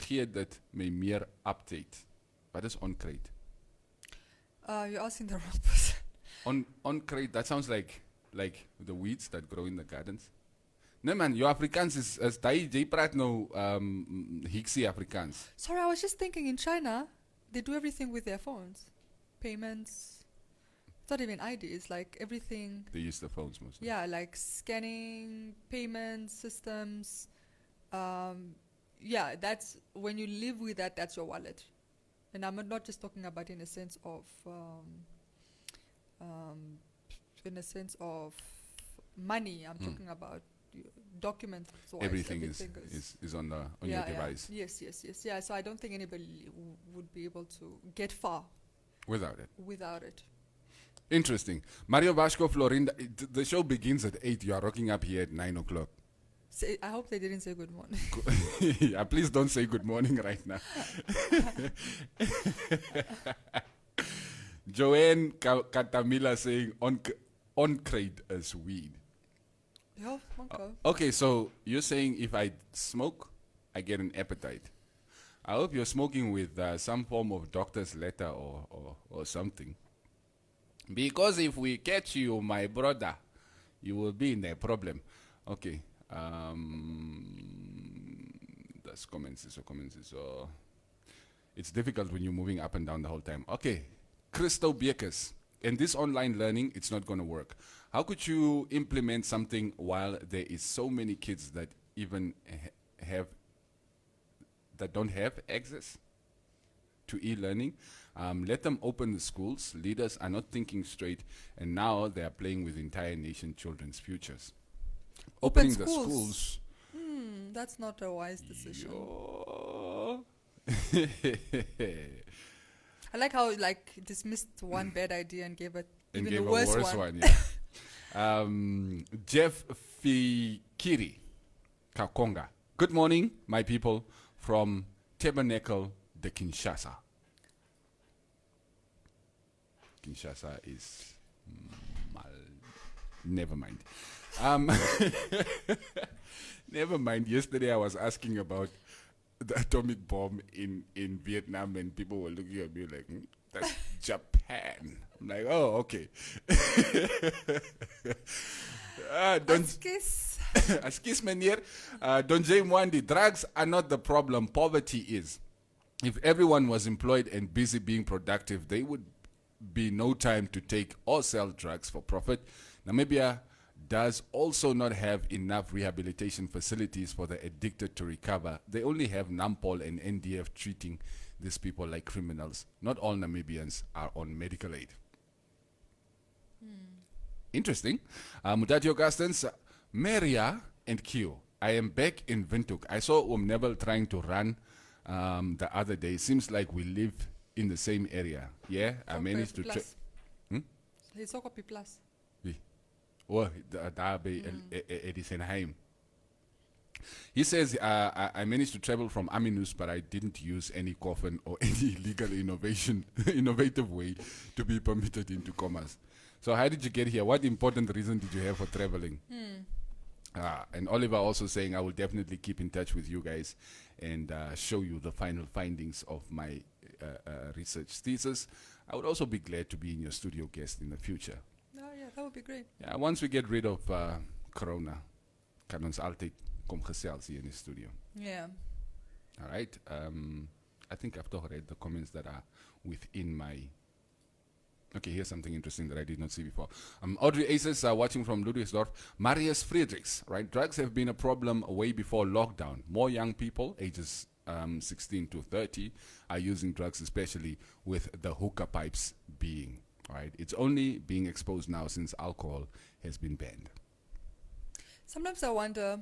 A: gee dit my meer update. Wat is onkruid?
B: You're asking the wrong person.
A: Onkruid, that sounds like the weeds that grow in the gardens. No man, your Afrikaans is jy praat nou Hiksie Afrikaans.
B: Sorry, I was just thinking in China, they do everything with their phones. Payments. It's not even ID, it's like everything.
A: They use the phones mostly.
B: Yeah, like scanning, payment systems. Yeah, that's when you live with that, that's your wallet. And I'm not just talking about in a sense of money. I'm talking about documents.
A: Everything is on your device.
B: Yes. Yeah, so I don't think anybody would be able to get far
A: without it. Interesting. Mario Vasco Florinda, the show begins at 8. You are rocking up here at 9 o'clock.
B: I hope they didn't say good morning.
A: Yeah, please don't say good morning right now. Joanne Katamila saying onkruid is weed.
B: Yeah, okay.
A: Okay, so you're saying if I smoke, I get an appetite. I hope you're smoking with some form of doctor's letter or something. Because if we catch you, my brother, you will be in a problem. Okay. That's comments. So it's difficult when you're moving up and down the whole time. Okay. Christo Bekes. In this online learning, it's not going to work. How could you implement something while there is so many kids that even that don't have access to e-learning? Let them open the schools. Leaders are not thinking straight, and now they are playing with entire nation children's futures. Opening the schools.
B: That's not a wise decision. I like how dismissed one bad idea and gave it even the worst one.
A: Yeah. Jeff Fikiri Kakonga. Good morning, my people from Tabernacle de Kinshasa. Kinshasa is never mind. Never mind. Yesterday I was asking about the atomic bomb in Vietnam, and people were looking at me like, that's Japan. I'm like, oh, okay. Askis meneer. Don't say Mwandi, drugs are not the problem, poverty is. If everyone was employed and busy being productive, there would be no time to take or sell drugs for profit. Namibia does also not have enough rehabilitation facilities for the addicted to recover. They only have NAMPOL and NDF treating these people like criminals. Not all Namibians are on medical aid. Interesting. Mutati Augustins, Maria and Q. I am back in Windhoek. I saw Neville trying to run the other day. Seems like we live in the same area. Yeah, I managed to check.
B: He's Sokopi Plus.
A: Edisenheim. He says, I managed to travel from Aminus, but I didn't use any coffin or any legal innovative way to be permitted into commerce. So how did you get here? What important reason did you have for traveling? And Oliver also saying, I will definitely keep in touch with you guys and show you the final findings of my research thesis. I would also be glad to be in your studio guest in the future.
B: Oh, yeah, that would be great.
A: Yeah, once we get rid of Corona, kan ons altyd kom gesels hier in the studio.
B: Yeah.
A: All right. I think I've toch read the comments that are within my... Okay, here's something interesting that I did not see before. Audrey Aces watching from Ludwigsdorf. Marius Friedrichs, right? Drugs have been a problem way before lockdown. More young people, ages 16 to 30, are using drugs, especially with the hookah pipes being, right? It's only being exposed now since alcohol has been banned.
B: Sometimes I wonder,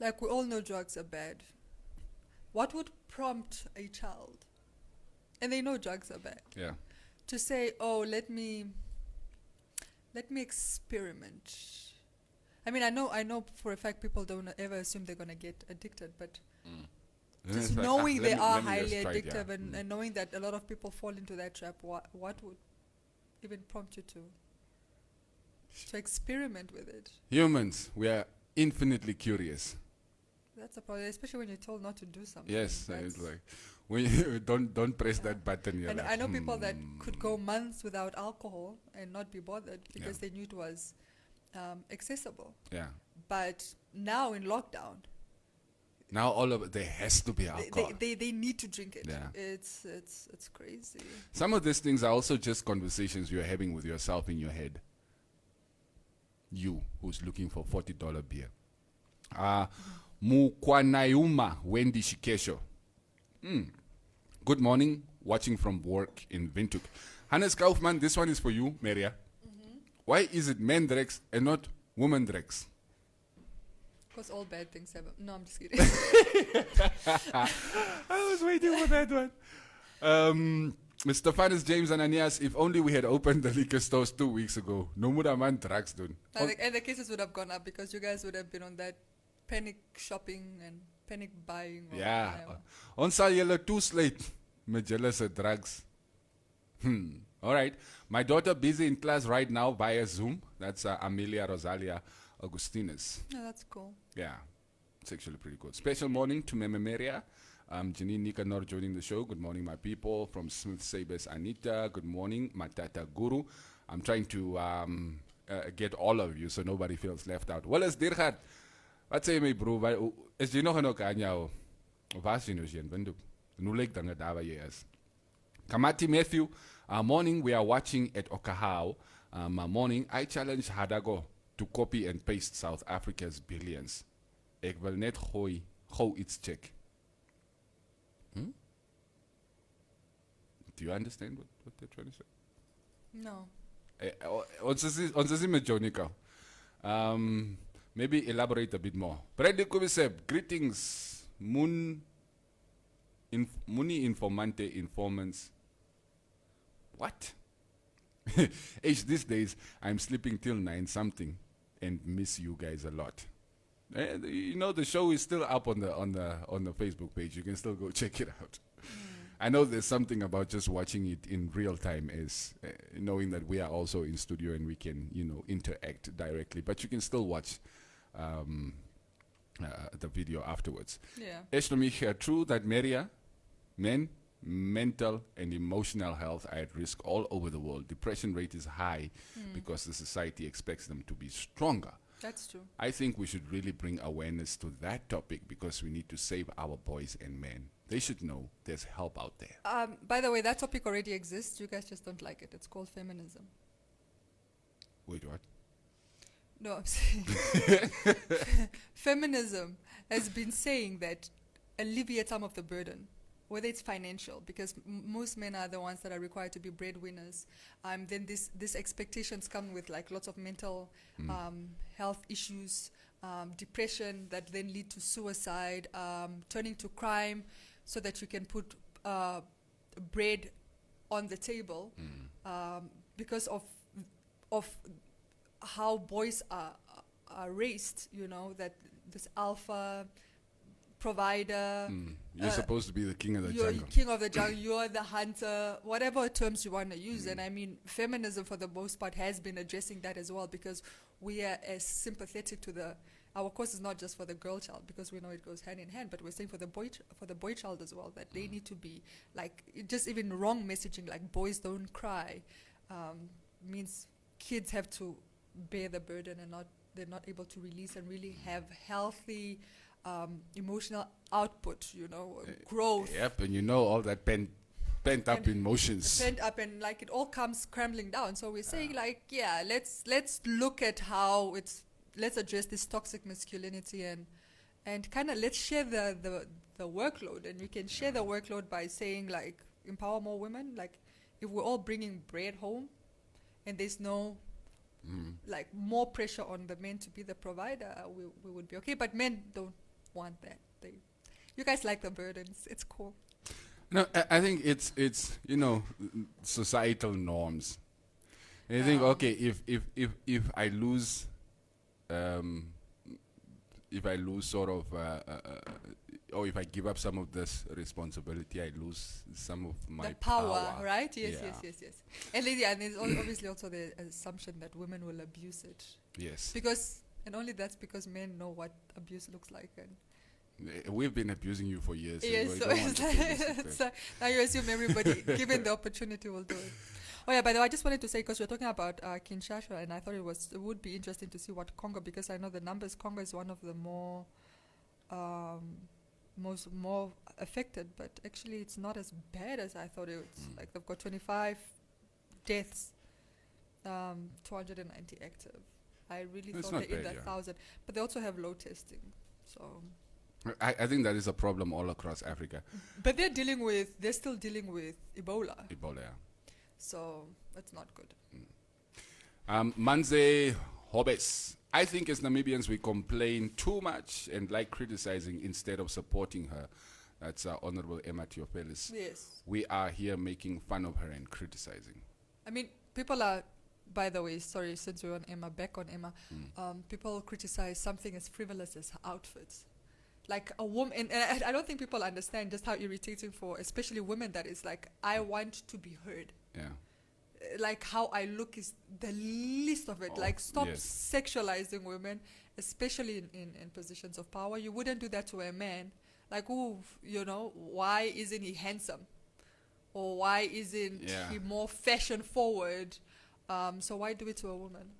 B: like we all know drugs are bad. What would prompt a child, and they know drugs are bad,
A: Yeah.
B: to say, "Oh, let me experiment"? I mean, I know for a fact people don't ever assume they're gonna get addicted, but just knowing they are highly addictive and knowing that a lot of people fall into that trap, what would even prompt you to experiment with it?
A: Humans, we are infinitely curious.
B: That's a problem, especially when you're told not to do something.
A: Yes, it's like when you don't press that button. You're
B: And
A: like,
B: I know people that could go months without alcohol and not be bothered because they knew it was accessible.
A: Yeah.
B: But now in lockdown,
A: Now all of it, there has to be alcohol.
B: they need to drink it.
A: Yeah.
B: It's crazy.
A: Some of these things are also just conversations you're having with yourself in your head. You, who's looking for $40 beer. Mukwanayuma Wendy Shikesho. Good morning, watching from work in Windhoek. Hannes Kaufman, this one is for you, Maria. Why is it men drugs and not women drugs?
B: Because all bad things have... No, I'm just kidding.
A: I was waiting for that one. Mr. Fanis James Ananias, if only we had opened the liquor stores 2 weeks ago. No more man drugs done.
B: And the cases would have gone up because you guys would have been on that panic shopping and panic buying. Or
A: Yeah.
B: whatever.
A: Ons sal julle toesluit met julle se drugs. All right. My daughter busy in class right now via Zoom. That's Amelia Rosalia Augustinus.
B: No, that's cool.
A: Yeah. It's actually pretty good. Special morning to Meme Maria. Janine Nikanor joining the show. Good morning, my people. From Smith Sabes, Anita. Good morning, Matata Guru. I'm trying to get all of you so nobody feels left out. Well, as Dirgat, wat sê my bro? Is jy nog in Okanya o? Of was jy nou hier in Windhoek? Nou lyk dan daar waar jy is. Kamati Matthew, morning we are watching at Okahao. Morning, I challenge Hadago to copy and paste South Africa's billions. Ek wil net gooi iets check. Do you understand what they're trying to say?
B: No.
A: Ons is met Jonica. Maybe elaborate a bit more. Bradley Kubiseb, greetings. Muni Informante informants. What? These days, I'm sleeping till 9 something and miss you guys a lot. And, you know, the show is still up on the Facebook page. You can still go check it out. I know there's something about just watching it in real time is knowing that we are also in studio and we can, interact directly. But you can still watch the video afterwards.
B: Yeah.
A: Eshnomich, true that men, mental and emotional health are at risk all over the world. Depression rate is high because the society expects them to be stronger.
B: That's true.
A: I think we should really bring awareness to that topic because we need to save our boys and men. They should know there's help out there.
B: By the way, that topic already exists. You guys just don't like it. It's called feminism.
A: Wait, what?
B: No, I'm saying feminism has been saying that alleviate some of the burden, whether it's financial, because most men are the ones that are required to be breadwinners. Then these expectations come with like lots of mental health issues, depression that then lead to suicide, turning to crime, so that you can put bread on the table because of of how boys are raised, that this alpha provider.
A: You're supposed to be the king of the
B: You're
A: jungle.
B: king of the jungle, you're the hunter, whatever terms you want to use. And I mean, feminism for the most part has been addressing that as well, because we are as sympathetic to our cause is not just for the girl child, because we know it goes hand in hand, but we're saying for the boy child as well, that they need to be like, just even wrong messaging like boys don't cry means kids have to bear the burden and they're not able to release and really have healthy emotional output, growth.
A: Yep, and all that pent up emotions.
B: Pent up, and like it all comes crumbling down. So we're saying let's look at how let's address this toxic masculinity and kind of let's share the workload. And we can share the workload by saying like empower more women. Like if we're all bringing bread home and there's no like more pressure on the men to be the provider, we would be okay. But men don't want that. You guys like the burdens. It's cool.
A: No, I think it's societal norms. And I think okay, if I lose sort of or if I give up some of this responsibility, I lose some of my
B: power, right? Yes. And there's obviously also the assumption that women will abuse it.
A: Yes.
B: And only that's because men know what abuse looks like. And
A: we've been abusing you for years.
B: Yes, so now you assume everybody, given the opportunity, will do it. Oh yeah, by the way, I just wanted to say, because we're talking about Kinshasa, and I thought it would be interesting to see what Congo, because I know the numbers, Congo is one of the more affected, but actually it's not as bad as I thought it was. Like they've got 25 deaths, 290 active. I really thought they're in the 1,000, but they also have low testing. So
A: I think that is a problem all across Africa.
B: But they're still dealing with Ebola.
A: Ebola, yeah.
B: So that's not good.
A: Manze Hobes. I think as Namibians we complain too much and like criticizing instead of supporting her. That's Honorable Emma Theophilis.
B: Yes.
A: We are here making fun of her and criticizing.
B: I mean, people are, by the way, sorry, since we're on Emma, back on Emma, people criticize something as frivolous as her outfits. Like a woman, and I don't think people understand just how irritating for especially women that is. Like, I want to be heard.
A: Yeah.
B: Like how I look is the least of it. Stop sexualizing women, especially in positions of power. You wouldn't do that to a man. Like, why isn't he handsome? Or why isn't he more fashion forward? So why do it to a woman?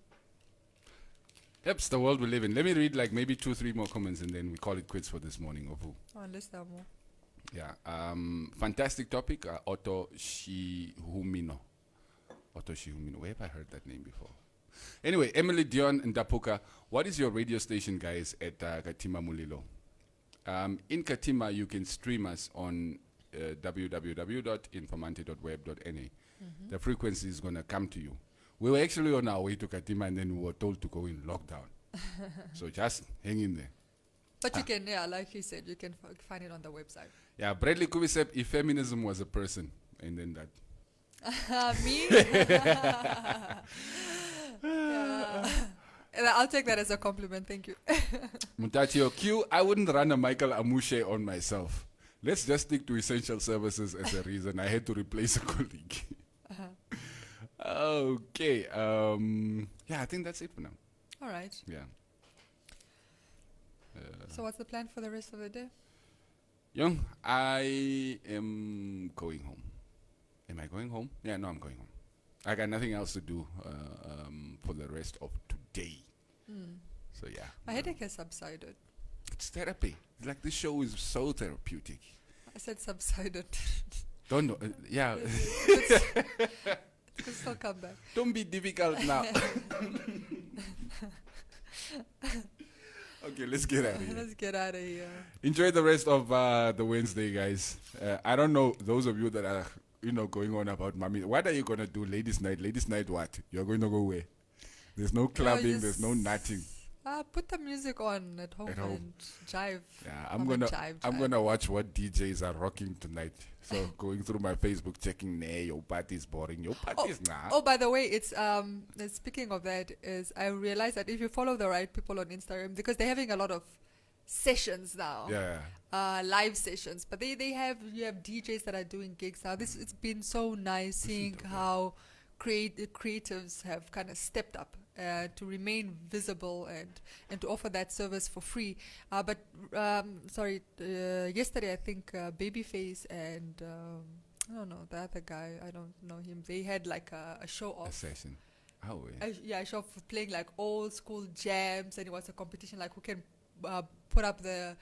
A: Yep, it's the world we live in. Let me read like maybe 2-3 more comments and then we call it quits for this morning.
B: Unless there are more.
A: Yeah. Fantastic topic. Otto Shihumino. Where have I heard that name before? Anyway, Emily Dion and Dapuka, what is your radio station, guys, at Katima Mulilo? In Katima, you can stream us on www.informante.web.na. The frequency is going to come to you. We were actually on our way to Katima and then we were told to go in lockdown. So just hang in there.
B: But you can, like he said, you can find it on the website.
A: Yeah, Bradley Kubisep, if feminism was a person, and then that.
B: Me? I'll take that as a compliment, thank you.
A: Mutachio Q, I wouldn't run a Michael Amushe on myself. Let's just stick to essential services as a reason. I had to replace a colleague. Okay. I think that's it for now.
B: All right.
A: Yeah.
B: So what's the plan for the rest of the day?
A: Young, I am going home. Am I going home? Yeah, no, I'm going home. I got nothing else to do for the rest of today. So yeah.
B: My headache has subsided.
A: It's therapy. It's like this show is so therapeutic.
B: I said subsided.
A: Don't know. Yeah.
B: It could still come back.
A: Don't be difficult now. Okay, let's get out of here.
B: Let's get out of here.
A: Enjoy the rest of the Wednesday, guys. I don't know, those of you that are, going on about mommy. What are you going to do ladies' night? Ladies' night what? You're going to go where? There's no clubbing. There's no nothing.
B: Put the music on at home,
A: At home.
B: and jive.
A: Yeah,
B: Jive.
A: I'm gonna watch what DJs are rocking tonight. So going through my Facebook, checking, nah, your party's boring. Your party's nah.
B: Oh, by the way, it's speaking of that, is I realized that if you follow the right people on Instagram, because they're having a lot of sessions now.
A: Yeah.
B: Live sessions, but you have DJs that are doing gigs now. It's been so nice seeing how creatives have kind of stepped up to remain visible and to offer that service for free. But yesterday I think Babyface and I don't know the other guy. I don't know him. They had like a show off.
A: A session. Oh,
B: A show of playing like old school jams, and it was a competition like who can put up the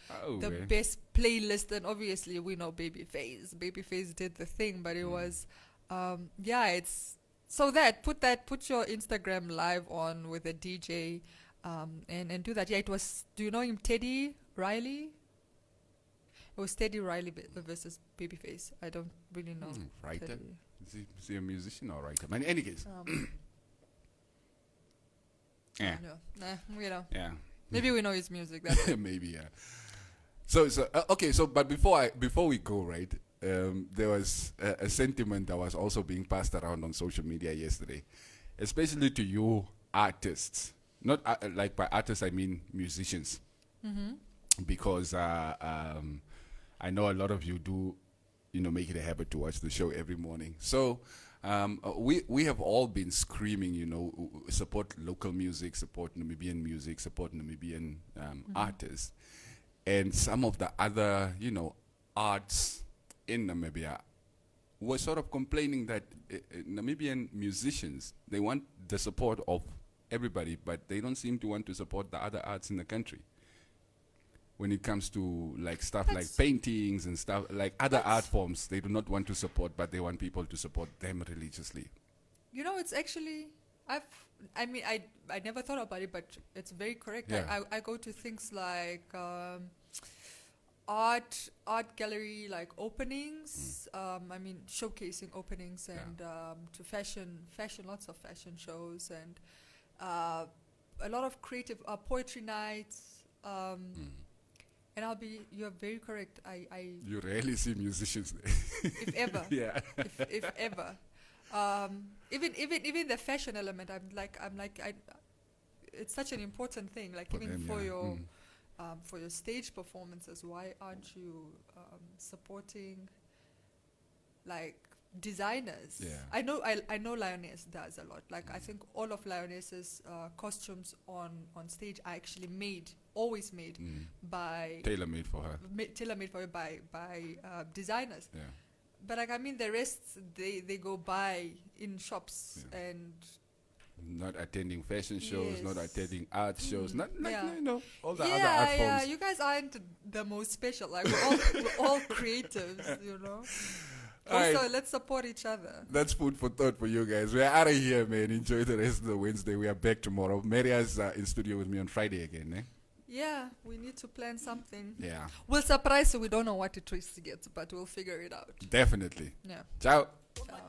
B: best playlist. And obviously we know Babyface did the thing, but it was it's so put your Instagram live on with a DJ and do that. It was, do you know him, Teddy Riley? It was Teddy Riley versus Babyface. I don't really know.
A: Writer? Is he a musician or writer? But in any case.
B: Yeah.
A: Yeah.
B: Maybe we know his music. That's it.
A: Maybe, yeah. So okay. So, but before we go, right? There was a sentiment that was also being passed around on social media yesterday, especially to you artists. Not like by artists, I mean musicians, because I know a lot of you do, make it a habit to watch the show every morning. So. We have all been screaming, support local music, support Namibian music, support Namibian artists. And some of the other, arts in Namibia were sort of complaining that Namibian musicians, they want the support of everybody, but they don't seem to want to support the other arts in the country. When it comes to like stuff like paintings and stuff like other art forms, they do not want to support, but they want people to support them religiously.
B: It's actually I never thought about it, but it's very correct.
A: Yeah.
B: I go to things like art gallery like openings. Showcasing openings and to fashion, lots of fashion shows and a lot of creative poetry nights. And you're very correct.
A: You rarely see musicians there.
B: If ever.
A: Yeah.
B: If ever. Even the fashion element, it's such an important thing. Like for even them, for your stage performances, why aren't you supporting like designers?
A: Yeah.
B: I know Lioness does a lot. Like I think all of Lioness's costumes on stage are actually always made by
A: tailor-made for her.
B: Tailor-made for her by designers.
A: Yeah.
B: But the rest they go buy in shops and
A: not attending fashion shows, not attending art shows, not like all the other art forms.
B: Yeah, you guys aren't the most special. Like we're all creatives, Also, right. Let's support each other.
A: That's food for thought for you guys. We're out of here, man. Enjoy the rest of the Wednesday. We are back tomorrow. Maria's in studio with me on Friday again, eh?
B: Yeah, we need to plan something.
A: Yeah.
B: We'll surprise you. We don't know what it is yet, but we'll figure it out.
A: Definitely.
B: Yeah.
A: Ciao. Ciao.